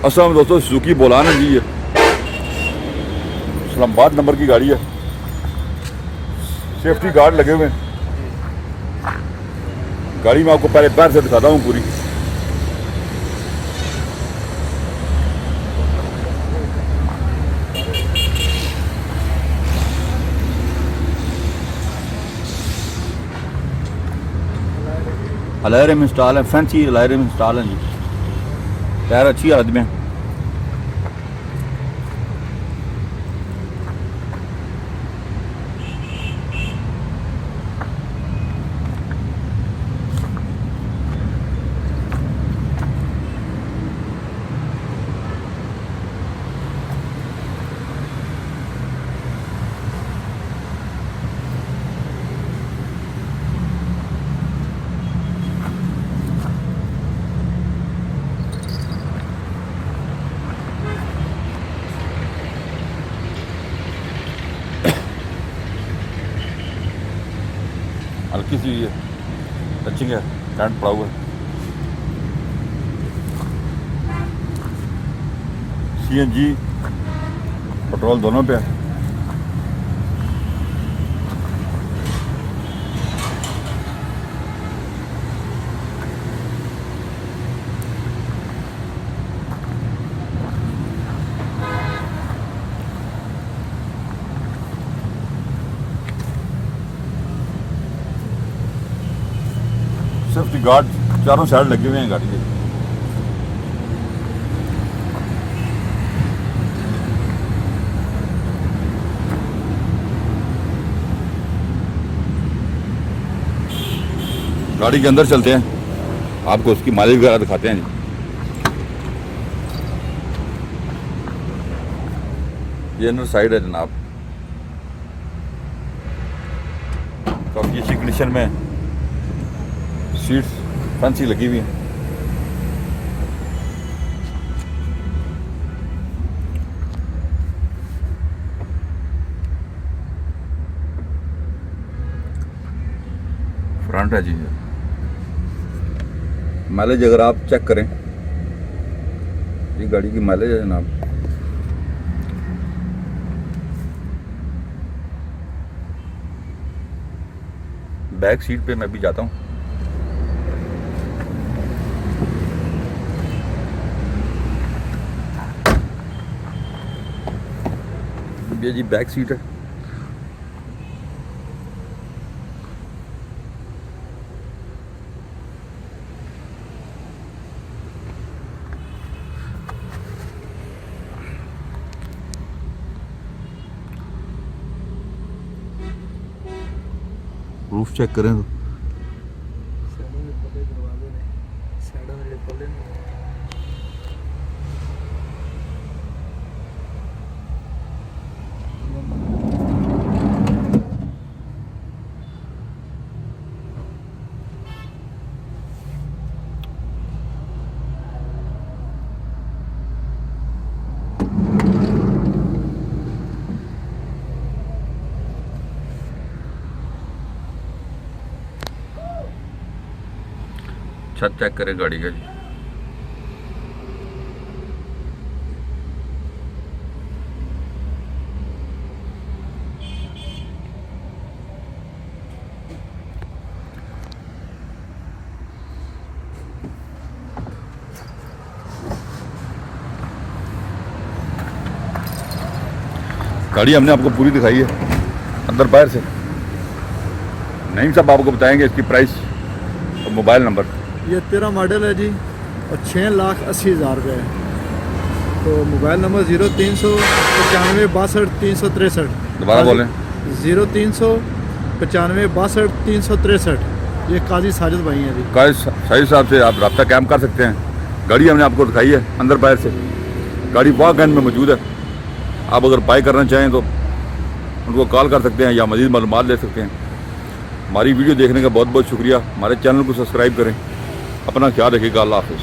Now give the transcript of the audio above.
असल में दोस्तों सुजुकी बोलान है जी, ये इस्लामाबाद नंबर की गाड़ी है, सेफ्टी गार्ड लगे हुए हैं। गाड़ी मैं आपको पहले पैर से दिखाता हूँ पूरी। अलायरम इंस्टॉल है, फैंसी अलायरम इंस्टॉल है जी, टायर अच्छी हालत में। हल्की सी है, टचिंग है, टैंट पड़ा हुआ है। CNG पेट्रोल दोनों पे है। सेफ्टी गार्ड चारों साइड लगे हुए हैं गाड़ी के। गाड़ी के अंदर चलते हैं, आपको उसकी माइलेज वगैरह दिखाते हैं जी। ये अंदर साइड है जनाब, काफ़ी अच्छी कंडीशन में, सीट्स फैंसी लगी हुई हैं। फ्रंट है जी, माइलेज अगर आप चेक करें, ये गाड़ी की माइलेज है जनाब, बैक सीट पे मैं भी जाता हूँ। ये जी बैक सीट है। रूफ चेक करें तो छत चेक करें गाड़ी का जी। गाड़ी हमने आपको पूरी दिखाई है अंदर बाहर से। नहीं साहब आपको बताएंगे इसकी प्राइस और मोबाइल नंबर। ये 13 मॉडल है जी और 6,80,000 रुपये है। तो मोबाइल नंबर 0395 दोबारा बोलें। 0395 ये काजी साजिद भाई हैं जी। काजी साजिद साहब से आप रब्ता कायम कर सकते हैं। गाड़ी हमने आपको दिखाई है अंदर बाहर से, गाड़ी वागन में मौजूद है। आप अगर बाय करना चाहें तो उनको कॉल कर सकते हैं या मज़ीद मालूमात ले सकते हैं। हमारी वीडियो देखने का बहुत बहुत शुक्रिया। हमारे चैनल को सब्सक्राइब करें। अपना ख्याल रखिएगा। अल्लाह हाफ़िज़।